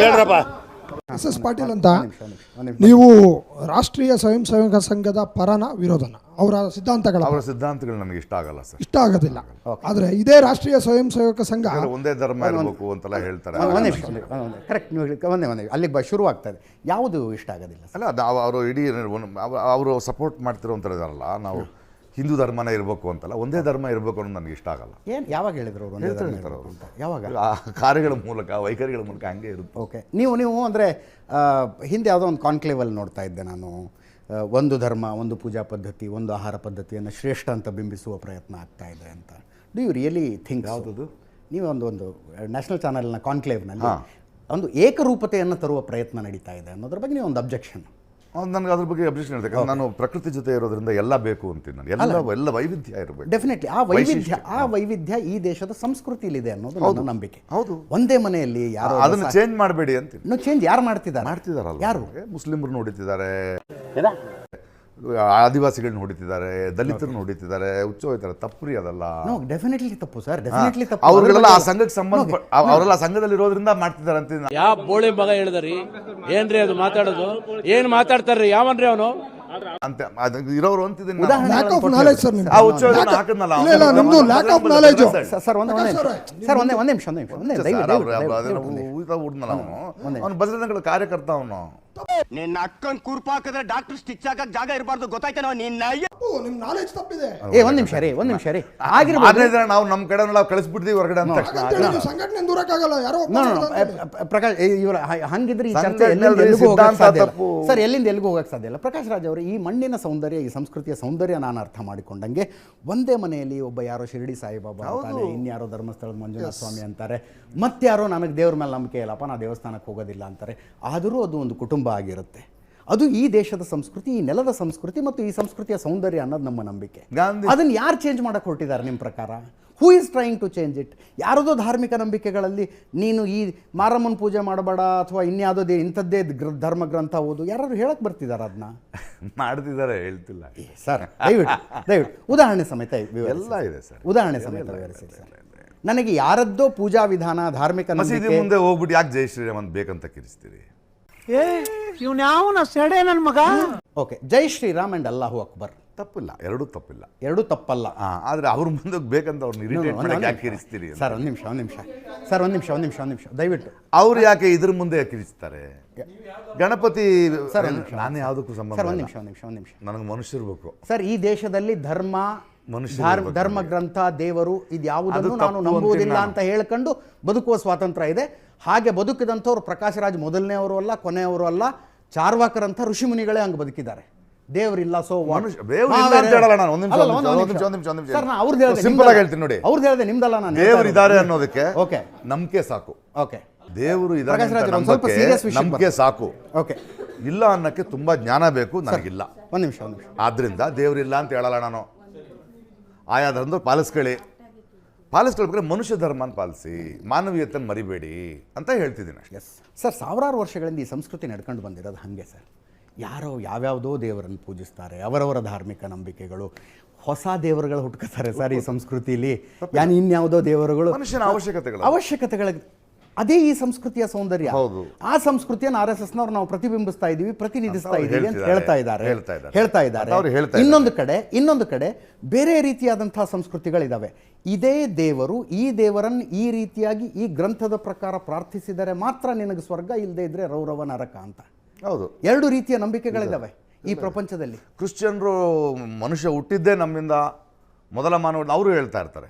ಹೇಳ್ರಪ್ಪ. S Patil ಅಂತ ನೀವು ರಾಷ್ಟ್ರೀಯ ಸ್ವಯಂ ಸೇವಕ ಸಂಘದ ಪರನ ವಿರೋಧನ ಅವರ ಸಿದ್ಧಾಂತಗಳು ನನಗೆ ಇಷ್ಟ ಆಗಲ್ಲ ಸರ್, ಇಷ್ಟ ಆಗೋದಿಲ್ಲ. ಆದರೆ ಇದೇ ರಾಷ್ಟ್ರೀಯ ಸ್ವಯಂ ಸೇವಕ ಸಂಘ ಒಂದೇ ಧರ್ಮ ಇರಬೇಕು ಅಂತೆಲ್ಲ ಹೇಳ್ತಾರೆ. ಕರೆಕ್ಟ್, ನೀವು ಒಂದೇ ಅಲ್ಲಿಗೆ ಶುರು ಆಗ್ತದೆ. ಯಾವುದು ಇಷ್ಟ ಆಗೋದಿಲ್ಲ ಅಲ್ಲ, ಅವರು ಇಡೀ ಅವರು ಸಪೋರ್ಟ್ ಮಾಡ್ತಿರೋಂಥದ್ದಾರಲ್ಲ, ನಾವು ಹಿಂದೂ ಧರ್ಮನೇ ಇರಬೇಕು ಅಂತಲ್ಲ, ಒಂದೇ ಧರ್ಮ ಇರಬೇಕು ಅನ್ನೋದು ನನಗೆ ಇಷ್ಟ ಆಗಲ್ಲ. ಏನು ಯಾವಾಗ ಹೇಳಿದ್ರು ಅವರು? ಯಾವಾಗ? ಕಾರ್ಯಗಳ ಮೂಲಕ, ವೈಖರಿಗಳ ಮೂಲಕ ಹಂಗೆ ಇರುತ್ತೆ. ಓಕೆ, ನೀವು ಅಂದರೆ ಹಿಂದೆ ಯಾವುದೋ ಒಂದು ಕಾನ್ಕ್ಲೇವಲ್ಲಿ ನೋಡ್ತಾ ಇದ್ದೆ ನಾನು, ಒಂದು ಧರ್ಮ, ಒಂದು ಪೂಜಾ ಪದ್ಧತಿ, ಒಂದು ಆಹಾರ ಪದ್ಧತಿಯನ್ನು ಶ್ರೇಷ್ಠ ಅಂತ ಬಿಂಬಿಸುವ ಪ್ರಯತ್ನ ಆಗ್ತಾ ಇದೆ ಅಂತ. Do you really think? ಯಾವುದದು? ನೀವು ಒಂದು ನ್ಯಾಷನಲ್ ಚಾನಲ್ನ ಕಾನ್ಕ್ಲೇವ್ನಲ್ಲಿ ಒಂದು ಏಕರೂಪತೆಯನ್ನು ತರುವ ಪ್ರಯತ್ನ ನಡೀತಾ ಇದೆ ಅನ್ನೋದ್ರ ಬಗ್ಗೆ ನೀವು ಒಂದು ಅಬ್ಜೆಕ್ಷನ್. ನನಗೆ ಅದ್ರ ಬಗ್ಗೆ ಅಬ್ಜೆಕ್ಷನ್ ಇರುತ್ತೆ. ನಾನು ಪ್ರಕೃತಿ ಜೊತೆ ಇರೋದ್ರಿಂದ ಎಲ್ಲ ಬೇಕು ಅಂತೀನಿ ನಾನು. ಎಲ್ಲ ವೈವಿಧ್ಯ ಇರಬೇಕು. ಡೆಫಿನೆಟ್ಲಿ ಆ ವೈವಿಧ್ಯ ಈ ದೇಶದ ಸಂಸ್ಕೃತಿಲಿದೆ ಅನ್ನೋದು ನನ್ನ ನಂಬಿಕೆ. ಹೌದು. ಒಂದೇ ಮನೆಯಲ್ಲಿ ಯಾರು ಅದನ್ನು ಚೇಂಜ್ ಮಾಡಬೇಡಿ ಅಂತೀನಿ. ಚೇಂಜ್ ಯಾರು ಮಾಡ್ತಿದ್ದಾರಲ್ಲ? ಯಾರು? ಮುಸ್ಲಿಮರನ್ನ ಹೊಡಿತಿದ್ದಾರೆ, ಆದಿವಾಸಿಗಳನ್ನ ಹೊಡಿತಿದ್ದಾರೆ, ದಲಿತರನ್ನ ಹೊಡಿತಿದ್ದಾರೆ, ಹುಚ್ಚು ಹೋಯ್ತಾರೆ. ತಪ್ಪು ಅದಲ್ಲ. ಡೆಫಿನೆಟ್ಲಿ ತಪ್ಪು ಸರ್, ಡೆಫಿನೆಟ್ಲಿ ತಪ್ಪು. ಅವರೆಲ್ಲ ಆ ಸಂಘಕ್ಕೆ ಸಂಬಂಧ, ಅವರೆಲ್ಲ ಸಂಘದಲ್ಲಿ ಇರೋದ್ರಿಂದ ಮಾಡ್ತಿದ್ದಾರೆ ಅಂತ. ಯಾವ ಬೋಳಿ ಮಗ ಹೇಳಿದ್ರಿ? ಏನ್ರಿ ಅದು ಮಾತಾಡೋದು? ಏನ್ ಮಾತಾಡ್ತಾರ್ರಿ? ಯಾವನ್ರಿ ಅವನು ಅಂತ ಇರೋರು ಅಂತಿದ್ದೀನಿ. Lack of knowledge sir. ಹಾಕಿದ್ನಲ್ಲ ಲ್ಯಾಕ್ ಆಫ್ ನಾಲೆಜ್ ಸರ್. ಒಂದೇ ನಿಮಿಷ ಅವನು ಬಜರಂಗಳ ಕಾರ್ಯಕರ್ತ. ಅವನು ನಿನ್ನ ಅಕ್ಕನ್ ಕೂರ್ಪಾಕಿದ್ರೆ ಡಾಕ್ಟರ್ ಸ್ಟಿಚ್ ಹಾಕಕ್ ಜಾಗ ಇರಬಾರ್ದು, ಗೊತ್ತಾಯ್ತಾ? ನಿನ್ನ ನಿಮ್ ನಾಲೆಜ್ ತಪ್ಪಿದೆ. ಒಂದ್ ನಿಮಿಷ ರೀ ನಾವು ನಮ್ ಕಡೆ ನಾವು ಕಳಿಸ್ಬಿಡ್ತೀವಿ ಹೊರಗಡೆ ಅಂತ ತಕ್ಷಣ ಸಂಘಟನೆ ದೂರಕ್ಕಾಗಲ್ಲ. ಯಾರೋ ಪ್ರಕಾಶ್ ಇವರು ಹಂಗಿದ್ರೆ ಈ ಚರ್ಚೆ ಸರ್ ಎಲ್ಲಿಂದ ಎಲ್ಲಿಗೂ ಹೋಗಕ್ಕೆ ಸಾಧ್ಯ ಇಲ್ಲ. ಪ್ರಕಾಶ್ ರಾಜ್ ಅವರು, ಈ ಮಣ್ಣಿನ ಸೌಂದರ್ಯ, ಈ ಸಂಸ್ಕೃತಿಯ ಸೌಂದರ್ಯ ನಾನು ಅರ್ಥ ಮಾಡಿಕೊಂಡಂಗೆ, ಒಂದೇ ಮನೆಯಲ್ಲಿ ಒಬ್ಬ ಯಾರೋ ಶಿರಡಿ ಸಾಯಿಬಾಬಾ ಅಂತಾನೆ, ಇನ್ಯಾರೋ ಧರ್ಮಸ್ಥಳದ ಮಂಜುನಾಥ ಸ್ವಾಮಿ ಅಂತಾರೆ, ಮತ್ತಾರೋ ನನಗೆ ದೇವ್ರ ಮೇಲೆ ನಂಬಿಕೆ ಇಲ್ಲಪ್ಪ, ನಾ ದೇವಸ್ಥಾನಕ್ಕೆ ಹೋಗೋದಿಲ್ಲ ಅಂತಾರೆ. ಆದರೂ ಅದು ಒಂದು ಕುಟುಂಬ ಆಗಿರುತ್ತೆ. ಅದು ಈ ದೇಶದ ಸಂಸ್ಕೃತಿ, ಈ ನೆಲದ ಸಂಸ್ಕೃತಿ ಮತ್ತು ಈ ಸಂಸ್ಕೃತಿಯ ಸೌಂದರ್ಯ ಅನ್ನೋದು ನಮ್ಮ ನಂಬಿಕೆ. ಅದನ್ನು ಯಾರು ಚೇಂಜ್ ಮಾಡಕ್ಕೆ ಹೊರಟಿದ್ದಾರೆ ನಿಮ್ಮ ಪ್ರಕಾರ? Who is trying to change it? ಯಾರದೋ ಧಾರ್ಮಿಕ ನಂಬಿಕೆಗಳಲ್ಲಿ ನೀನು ಈ ಮಾರಮ್ಮನ ಪೂಜೆ ಮಾಡಬೇಡ ಅಥವಾ ಇನ್ಯಾವುದೋ ಇಂಥದ್ದೇ ಧರ್ಮ ಗ್ರಂಥ ಓದು, ಯಾರು ಹೇಳಕ್ಕೆ ಬರ್ತಿದ್ದಾರೆ? ಅದನ್ನ ಮಾಡ್ತಿದ್ದಾರೆ, ಹೇಳ್ತಿಲ್ಲ ಸರ್. ದಯವಿಟ್ಟು ಉದಾಹರಣೆ ಸಮೇತ ಎಲ್ಲ ಇದೆ ಸರ್, ಉದಾಹರಣೆ ಸಮೇತ ವಿವರಿಸಿ ಸರ್. ನನಗೆ ಯಾರದ್ದೋ ಪೂಜಾ ವಿಧಾನ, ಧಾರ್ಮಿಕ ಮಸೀದಿ ಮುಂದೆ ಹೋಗ್ಬಿಟ್ಟು ಯಾಕೆ ಜೈ ಶ್ರೀರಾಮ್ ಅಂತ ಬೇಕಂತ ಕಿರಿಸ್ತೀರಿ? ನನ್ನ ಮಗ. ಓಕೆ, ಜೈ ಶ್ರೀರಾಮ್ ಅಂಡ್ ಅಲ್ಲಾಹು ಅಕ್ಬರ್ ತಪ್ಪಿಲ್ಲ, ಎರಡೂ ತಪ್ಪಿಲ್ಲ, ಎರಡೂ ತಪ್ಪಲ್ಲ. ಆದ್ರೆ ಅವ್ರ ಮುಂದೆ ಬೇಕಂತ ಅವ್ರನ್ನ ಇರಿಟೇಟ್ ಮಾಡಕ್ಕೆ ಯಾಕೆ ಕಿರಿಸ್ತೀರಿ? ಸರ್ ಒಂದ್ ನಿಮಿಷ ದಯವಿಟ್ಟು. ಅವ್ರು ಯಾಕೆ ಇದ್ರ ಮುಂದೆ ಕಿರಿಸ್ತಾರೆ? ಗಣಪತಿ ಸರ್, ನಾನು ಯಾವುದಕ್ಕೂ ಸಂಬಂಧ. ಒಂದ್ ನಿಮಿಷ ನನಗೆ ಮನುಷ್ಯರು ಬೇಕು ಸರ್. ಈ ದೇಶದಲ್ಲಿ ಧರ್ಮ ಗ್ರಂಥ, ದೇವರು ಇದ್ಯಾವುದನ್ನು ನಾನು ನಂಬುವುದಿಲ್ಲ ಅಂತ ಹೇಳ್ಕೊಂಡು ಬದುಕುವ ಸ್ವಾತಂತ್ರ್ಯ ಇದೆ. ಹಾಗೆ ಬದುಕಿದಂಥವ್ರು ಪ್ರಕಾಶ್ ರಾಜ್ ಮೊದಲನೇವರು ಅಲ್ಲ, ಕೊನೆಯವರು ಅಲ್ಲ. ಚಾರ್ವಾಕರಂಥ ಋಷಿ ಮುನಿಗಳೇ ಹಂಗೆ ಬದುಕಿದ್ದಾರೆ. ದೇವರಿಲ್ಲ, ಸೊ ಅವ್ರದ್ದು ಹೇಳಿದೆ, ನಿಮ್ದಲ್ಲ. ನಾನು ದೇವರು ಇದ್ದಾರೆ ಅನ್ನೋದಕ್ಕೆ ಓಕೆ ನಂಬಿಕೆ ಸಾಕು. ಓಕೆ, ದೇವರು ಇದ್ದಾರೆ ನಂಬಿಕೆ ಸಾಕು. ಓಕೆ, ಇಲ್ಲ ಅನ್ನಕ್ಕೆ ತುಂಬಾ ಜ್ಞಾನ ಬೇಕು, ನನಗಿಲ್ಲ. ಒಂದ್ ನಿಮಿಷ. ಆದ್ರಿಂದ ದೇವರಿಲ್ಲ ಅಂತ ಹೇಳಲ್ಲ ನಾನು. ಆಯಾ ಧರ್ಮ ಪಾಲಿಸ್ಕೊಳ್ಬೇಕಾದ್ರೆ ಮನುಷ್ಯ ಧರ್ಮನ ಪಾಲಿಸಿ, ಮಾನವೀಯತೆಯನ್ನು ಮರಿಬೇಡಿ ಅಂತ ಹೇಳ್ತಿದ್ದೀನಿ ಅಷ್ಟೇ. ಸರ್, ಸಾವಿರಾರು ವರ್ಷಗಳಿಂದ ಈ ಸಂಸ್ಕೃತಿ ನಡ್ಕೊಂಡು ಬಂದಿರೋದು ಹಾಗೆ ಸರ್. ಯಾರೋ ಯಾವ್ಯಾವುದೋ ದೇವರನ್ನು ಪೂಜಿಸ್ತಾರೆ, ಅವರವರ ಧಾರ್ಮಿಕ ನಂಬಿಕೆಗಳು. ಹೊಸ ದೇವರುಗಳು ಹುಟ್ಕೋತಾರೆ ಸರ್ ಈ ಸಂಸ್ಕೃತಿಲಿ. ಇನ್ಯಾವುದೋ ದೇವರುಗಳು, ಮನುಷ್ಯನ ಅವಶ್ಯಕತೆಗಳ ಅದೇ ಈ ಸಂಸ್ಕೃತಿಯ ಸೌಂದರ್ಯ. ಆ ಸಂಸ್ಕೃತಿಯನ್ನು RSS ನವರು ನಾವು ಪ್ರತಿಬಿಂಬಿಸ್ತಾ ಇದೀವಿ, ಪ್ರತಿನಿಧಿಸ್ತಾ ಇದೀವಿ ಅಂತ ಹೇಳ್ತಾ ಇದ್ದಾರೆ. ಇನ್ನೊಂದು ಕಡೆ ಬೇರೆ ರೀತಿಯಾದಂತಹ ಸಂಸ್ಕೃತಿಗಳಿದಾವೆ. ಇದೇ ದೇವರು, ಈ ದೇವರನ್ನು ಈ ರೀತಿಯಾಗಿ ಈ ಗ್ರಂಥದ ಪ್ರಕಾರ ಪ್ರಾರ್ಥಿಸಿದರೆ ಮಾತ್ರ ನಿನಗೆ ಸ್ವರ್ಗ, ಇಲ್ಲದೆ ಇದ್ರೆ ರೌರವ ನರಕ ಅಂತ. ಹೌದು, ಎರಡು ರೀತಿಯ ನಂಬಿಕೆಗಳಿದಾವೆ ಈ ಪ್ರಪಂಚದಲ್ಲಿ. ಕ್ರಿಶ್ಚಿಯನ್ರು ಮನುಷ್ಯ ಹುಟ್ಟಿದ್ದೇ ನಮ್ಮಿಂದ ಮೊದಲ ಮಾನವ, ಅವರು ಹೇಳ್ತಾ ಇರ್ತಾರೆ.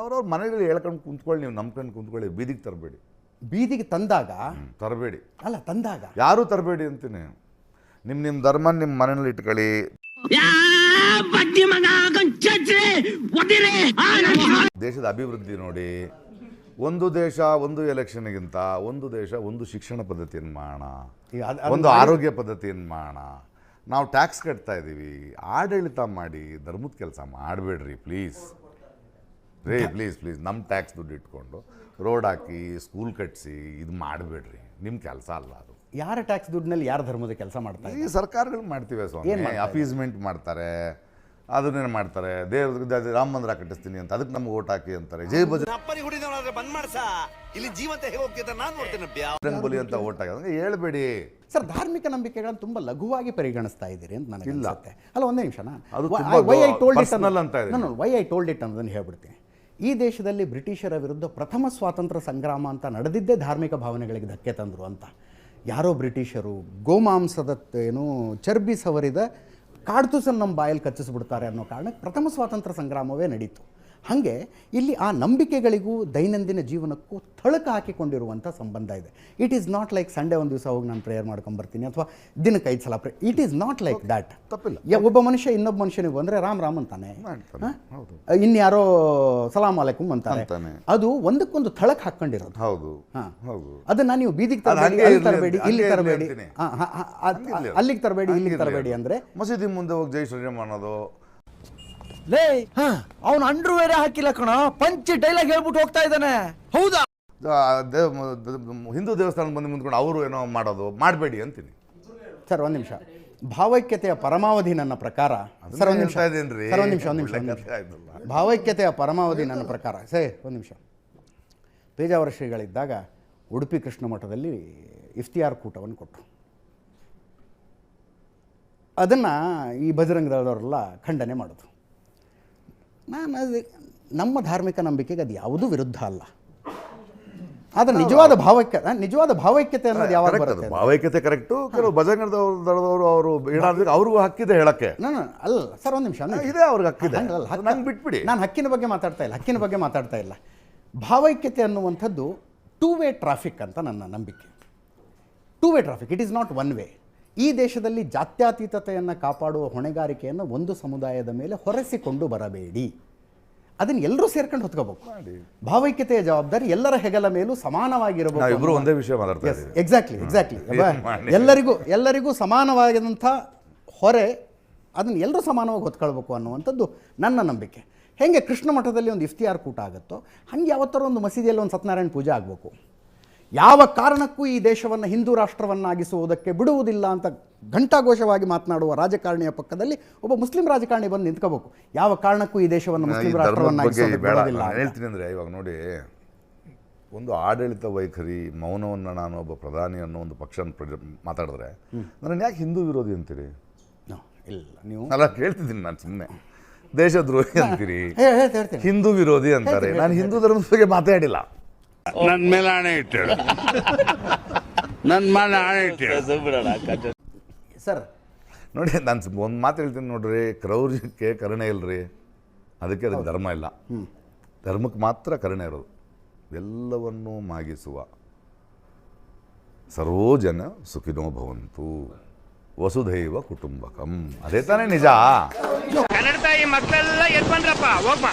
ಅವ್ರವ್ರ ಮನೆಯಲ್ಲಿ ಹೇಳ್ಕೊಂಡು ಕುಂತ್ಕೊಳ್ಳಿ, ನೀವು ನಂಬ್ಕೊಂಡು ಕುಂತ್ಕೊಳ್ಳಿ, ಬೀದಿಗೆ ತರಬೇಡಿ. ಬೀದಿಗೆ ತಂದಾಗ ತರಬೇಡಿ ಅಲ್ಲ, ತಂದಾಗ ಯಾರೂ ತರಬೇಡಿ ಅಂತೀನಿ. ನಿಮ್ಮ ಧರ್ಮ ನಿಮ್ಮ ಮನೆಯಲ್ಲಿ ಇಟ್ಕೊಳ್ಳಿ. ದೇಶದ ಅಭಿವೃದ್ಧಿ ನೋಡಿ. ಒಂದು ದೇಶ ಒಂದು ಎಲೆಕ್ಷನ್ಗಿಂತ ಒಂದು ದೇಶ ಒಂದು ಶಿಕ್ಷಣ ಪದ್ಧತಿಯನ್ನು ಮಾಡೋಣ, ಒಂದು ಆರೋಗ್ಯ ಪದ್ಧತಿಯನ್ನು ಮಾಡೋಣ. ನಾವು ಟ್ಯಾಕ್ಸ್ ಕಟ್ತಾ ಇದ್ದೀವಿ, ಆಡಳಿತ ಮಾಡಿ, ಧರ್ಮದ ಕೆಲಸ ಮಾಡಬೇಡ್ರಿ ಪ್ಲೀಸ್. ಪ್ಲೀಸ್ ನಮ್ಮ ಟ್ಯಾಕ್ಸ್ ದುಡ್ಡು ಇಟ್ಕೊಂಡು ರೋಡ್ ಹಾಕಿ, ಸ್ಕೂಲ್ ಕಟ್ಟಿಸಿ, ಇದು ಮಾಡಬೇಡ್ರಿ. ನಿಮ್ಮ ಕೆಲಸ ಅಲ್ಲ ಅದು. ಯಾರ ಟ್ಯಾಕ್ಸ್ ದುಡ್ಡಿನಲ್ಲಿ ಯಾರ ಧರ್ಮದ ಕೆಲಸ ಮಾಡ್ತಾರೆ? ಈ ಸರ್ಕಾರಗಳು ಮಾಡ್ತೀವಿ ಸ್ವಾಮಿ. ಅಪೀಸ್ಮೆಂಟ್ ಮಾಡ್ತಾರೆ, ಅದನ್ನೇನು ಮಾಡ್ತಾರೆ, ದೇವ್ರ ರಾಮ ಮಂದಿರ ಕಟ್ಟಿಸ್ತೀನಿ ಅಂತ, ಅದಕ್ಕೆ ನಮ್ಗೆ ಓಟ್ ಹಾಕಿ ಅಂತಾರೆ. ಜೈ ಭಜನೆ ಬಂದ್ ಮಾಡ್ಸ ಇಲ್ಲಿ ಜೀವಂತ ಹೇಗೆ ಹೋಗ್ತಿದ್ದ ನಾನು ನೋಡ್ತೇನೆ ಬಲಿ ಅಂತ ಓಟ್ ಹಾಕಿ ಅದಕ್ಕೆ ಹೇಳ್ಬೇಡಿ. ಸರ್, ಧಾರ್ಮಿಕ ನಂಬಿಕೆಗಳನ್ನು ತುಂಬಾ ಲಘುವಾಗಿ ಪರಿಗಣಿಸ್ತಾ ಇದ್ದೀರಿ ಅಂತ ನನಗೆ ಇಲ್ಲ. ಅನ್ಸುತ್ತೆ. ಅಲ್ಲ, ಒಂದೇ ನಿಮಿಷ, ಅದು ತುಂಬಾ personal ಅಂತ ಇದೆ. ವೈ ಐ ಟೋಲ್ಡ್ ಇಟ್ ಅನ್ನೋದನ್ನು ಹೇಳ್ಬಿಡ್ತೀನಿ. ಈ ದೇಶದಲ್ಲಿ ಬ್ರಿಟಿಷರ ವಿರುದ್ಧ ಪ್ರಥಮ ಸ್ವಾತಂತ್ರ್ಯ ಸಂಗ್ರಾಮ ಅಂತ ನಡೆದಿದ್ದೇ ಧಾರ್ಮಿಕ ಭಾವನೆಗಳಿಗೆ ಧಕ್ಕೆ ತಂದರು ಅಂತ. ಯಾರೋ ಬ್ರಿಟಿಷರು ಗೋಮಾಂಸದ ಚರ್ಬಿ ಸವರಿದ ಕಾಡ್ತುಸನ್ನು ನಮ್ಮ ಬಾಯಲ್ಲಿ ಕಚ್ಚಿಸ್ಬಿಡ್ತಾರೆ ಅನ್ನೋ ಕಾರಣಕ್ಕೆ ಪ್ರಥಮ ಸ್ವಾತಂತ್ರ್ಯ ಸಂಗ್ರಾಮವೇ ನಡೀತು. ಹಾಗೆ ಇಲ್ಲಿ ಆ ನಂಬಿಕೆಗಳಿಗೂ ದೈನಂದಿನ ಜೀವನಕ್ಕೂ ಥಳಕ ಹಾಕಿಕೊಂಡಿರುವಂಥ ಸಂಬಂಧ ಇದೆ. It is not like Sunday ಒಂದು ದಿವಸ ಹೋಗಿ ನಾನು ಪ್ರೇಯರ್ ಮಾಡ್ಕೊಂಬರ್ತೀನಿ ಅಥವಾ ದಿನಕ್ಕೆ 5 ಸಲ it is not like that. ತಪ್ಪಿಲ್ಲ. ಒಬ್ಬ ಮನುಷ್ಯ ಇನ್ನೊಬ್ಬ ಮನುಷ್ಯನಿಗೆ ಬಂದರೆ ರಾಮ್ ಅಂತಾನೆ, ಇನ್ಯಾರೋ ಸಲಾಮ್ ಅಲೈಕುಮ್ ಅಂತಾರೆ. ಅದು ಒಂದಕ್ಕೊಂದು ಥಳಕ್ ಹಾಕೊಂಡಿರೋದು. ಹೌದು, ಹೌದು. ಅದನ್ನ ನೀವು ಬೀದಿಗೆ ತರಬೇಡಿ, ಅಲ್ಲಿ ತರಬೇಡಿ, ಇಲ್ಲಿ ತರಬೇಡಿ, ಅಲ್ಲಿಗೆ ತರಬೇಡಿ, ಇಲ್ಲಿಗೆ ತರಬೇಡಿ ಅಂದ್ರೆ ಮಸೀದಿ ಮುಂದೆ ಹೋಗಿ ಜೈ ಶ್ರೀರಾಮ್ ಅನ್ನೋದು. ಲೇ, ಅವನು ಅಂಡ್ರೂ ಬೇರೆ ಹಾಕಿಲ್ಲ ಕಣ, ಪಂಚ್ ಡೈಲಾಗ್ ಹೇಳ್ಬಿಟ್ಟು ಹೋಗ್ತಾ ಇದ್ದಾನೆ. ಹೌದಾ? ಹಿಂದೂ ದೇವಸ್ಥಾನ ಬಂದು ಮುಂದ್ಕೊಂಡು ಅವರು ಏನೋ ಮಾಡೋದು ಮಾಡಬೇಡಿ ಅಂತೀನಿ. ಸರ್, ಒಂದು ನಿಮಿಷ. ಭಾವೈಕ್ಯತೆಯ ಪರಮಾವಧಿ ನನ್ನ ಪ್ರಕಾರ, ಸರ್ ಒಂದು ನಿಮಿಷ, ಭಾವೈಕ್ಯತೆಯ ಪರಮಾವಧಿ ನನ್ನ ಪ್ರಕಾರ, ಒಂದು ನಿಮಿಷ. ಪೇಜಾವರ ಶ್ರೀಗಳಿದ್ದಾಗ ಉಡುಪಿ ಕೃಷ್ಣ ಮಠದಲ್ಲಿ ಇಫ್ತಿಯಾರ್ ಕೂಟವನ್ನು ಕೊಟ್ಟರು. ಅದನ್ನು ಈ ಬಜರಂಗ ದಳದವರೆಲ್ಲ ಖಂಡನೆ ಮಾಡೋದು. ನಾನು ನಮ್ಮ ಧಾರ್ಮಿಕ ನಂಬಿಕೆಗೆ ಅದು ಯಾವುದೂ ವಿರುದ್ಧ ಅಲ್ಲ. ಆದರೆ ನಿಜವಾದ ಭಾವೈಕ್ಯತೆ ಅನ್ನೋದು ಯಾವಾಗ ಬರುತ್ತೆ? ಭಾವೈಕ್ಯತೆ ಕರೆಕ್ಟು. ಕೆಲವು ಬಜರಂಗ ದಳದವರು ಅವರು ಹೇಳೋದಕ್ಕೆ ಅವ್ರಿಗೂ ಹಕ್ಕಿದೆ ಹೇಳಕ್ಕೆ. ನಾನು ಅಲ್ಲ ಸರ್, ಒಂದು ನಿಮಿಷ ಇದೆ, ಅವ್ರಿಗೆ ಹಕ್ಕಿದೆ, ನಂಗೆ ಬಿಟ್ಬಿಡಿ. ನಾನು ಹಕ್ಕಿನ ಬಗ್ಗೆ ಮಾತಾಡ್ತಾ ಇಲ್ಲ. ಭಾವೈಕ್ಯತೆ ಅನ್ನುವಂಥದ್ದು ಟೂ ವೇ ಟ್ರಾಫಿಕ್ ಅಂತ ನನ್ನ ನಂಬಿಕೆ. Two way traffic, it is not one way. ಈ ದೇಶದಲ್ಲಿ ಜಾತ್ಯತೀತತೆಯನ್ನು ಕಾಪಾಡುವ ಹೊಣೆಗಾರಿಕೆಯನ್ನು ಒಂದು ಸಮುದಾಯದ ಮೇಲೆ ಹೊರಸಿಕೊಂಡು ಬರಬೇಡಿ. ಅದನ್ನು ಎಲ್ಲರೂ ಸೇರ್ಕೊಂಡು ಹೊತ್ಕೋಬೇಕು. ಭಾವೈಕ್ಯತೆಯ ಜವಾಬ್ದಾರಿ ಎಲ್ಲರ ಹೆಗಲ ಮೇಲೂ ಸಮಾನವಾಗಿರಬೇಕು. ಇಬ್ಬರು ಒಂದೇ ವಿಷಯ ಮಾತಾಡ್ತಾ ಇದ್ದೀವಿ. ಎಕ್ಸಾಕ್ಟ್ಲಿ. ಎಲ್ಲರಿಗೂ ಸಮಾನವಾದಂಥ ಹೊರೆ, ಅದನ್ನು ಎಲ್ಲರೂ ಸಮಾನವಾಗಿ ಹೊತ್ಕೊಳ್ಬೇಕು ಅನ್ನುವಂಥದ್ದು ನನ್ನ ನಂಬಿಕೆ. ಹೇಗೆ ಕೃಷ್ಣ ಮಠದಲ್ಲಿ ಒಂದು ಇಫ್ತಿಯಾರ್ ಕೂಟ ಆಗುತ್ತೋ ಹಂಗೆ ಯಾವತ್ತಾರ ಒಂದು ಮಸೀದಿಯಲ್ಲಿ ಒಂದು ಸತ್ಯನಾರಾಯಣ ಪೂಜೆ ಆಗಬೇಕು. ಯಾವ ಕಾರಣಕ್ಕೂ ಈ ದೇಶವನ್ನು ಹಿಂದೂ ರಾಷ್ಟ್ರವನ್ನಾಗಿಸುವುದಕ್ಕೆ ಬಿಡುವುದಿಲ್ಲ ಅಂತ ಘಂಟಾಘೋಷವಾಗಿ ಮಾತನಾಡುವ ರಾಜಕಾರಣಿಯ ಪಕ್ಕದಲ್ಲಿ ಒಬ್ಬ ಮುಸ್ಲಿಂ ರಾಜಕಾರಣಿ ಬಂದು ನಿಂತ್ಕೋಬೇಕು. ಯಾವ ಕಾರಣಕ್ಕೂ ಈ ದೇಶವನ್ನು ಮುಸ್ಲಿಂ ರಾಷ್ಟ್ರವನ್ನಾಗಿಸುವುದಕ್ಕೆ ಬಿಡುವುದಿಲ್ಲ. ಹೇಳ್ತೀನಿ ಅಂದರೆ, ಇವಾಗ ನೋಡಿ, ಒಂದು ಆಡಳಿತ ವೈಖರಿ, ಮೌನವನ್ನು ನಾನು ಒಬ್ಬ ಪ್ರಧಾನಿ ಅನ್ನೋ ಒಂದು ಪಕ್ಷ ಮಾತಾಡಿದ್ರೆ ನಾನು ಯಾಕೆ ಹಿಂದೂ ವಿರೋಧಿ ಅಂತೀರಿ? ಇಲ್ಲ, ನೀವು ಅಲ್ಲ ಕೇಳ್ತಿದ್ದೀನಿ ನಾನು ಸುಮ್ಮನೆ. ದೇಶದ್ರೋಹಿ ಅಂತೀರಿ, ಹಿಂದೂ ವಿರೋಧಿ ಅಂತಾರೆ. ನಾನು ಹಿಂದೂ ಧರ್ಮದ ಬಗ್ಗೆ ಮಾತಾಡಿಲ್ಲ. ನನ್ನ ಮೇಲೆ ಆಣೆ ಇಟ್ಟೇಳು, ನನ್ನ ಮೇಲೆ ಆಣೆ ಇಟ್ಟೇಳು ಸರ್. ನೋಡಿ, ನಾನು ಒಂದು ಮಾತು ಹೇಳ್ತೀನಿ ನೋಡ್ರಿ, ಕ್ರೌರ್ಯಕ್ಕೆ ಕರುಣೆ ಇಲ್ಲರಿ, ಅದಕ್ಕೆ ಧರ್ಮ ಇಲ್ಲ. ಧರ್ಮಕ್ಕೆ ಮಾತ್ರ ಕರುಣೆ ಇರೋದು. ಎಲ್ಲವನ್ನೂ ಮಾಗಿಸುವ ಸರ್ವೋ ಜನ ಸುಖಿನೋ ಭವಂತು ವಸುಧೈವ ಕುಟುಂಬಕಂ, ಅದೇ ತಾನೇ ನಿಜ. ಕನ್ನಡ ತಾಯಿ ಮಕ್ಕಳೆಲ್ಲ ಎದ್ ಬಂದ್ರಪ್ಪ, ಹೋಗ್ಬಾ.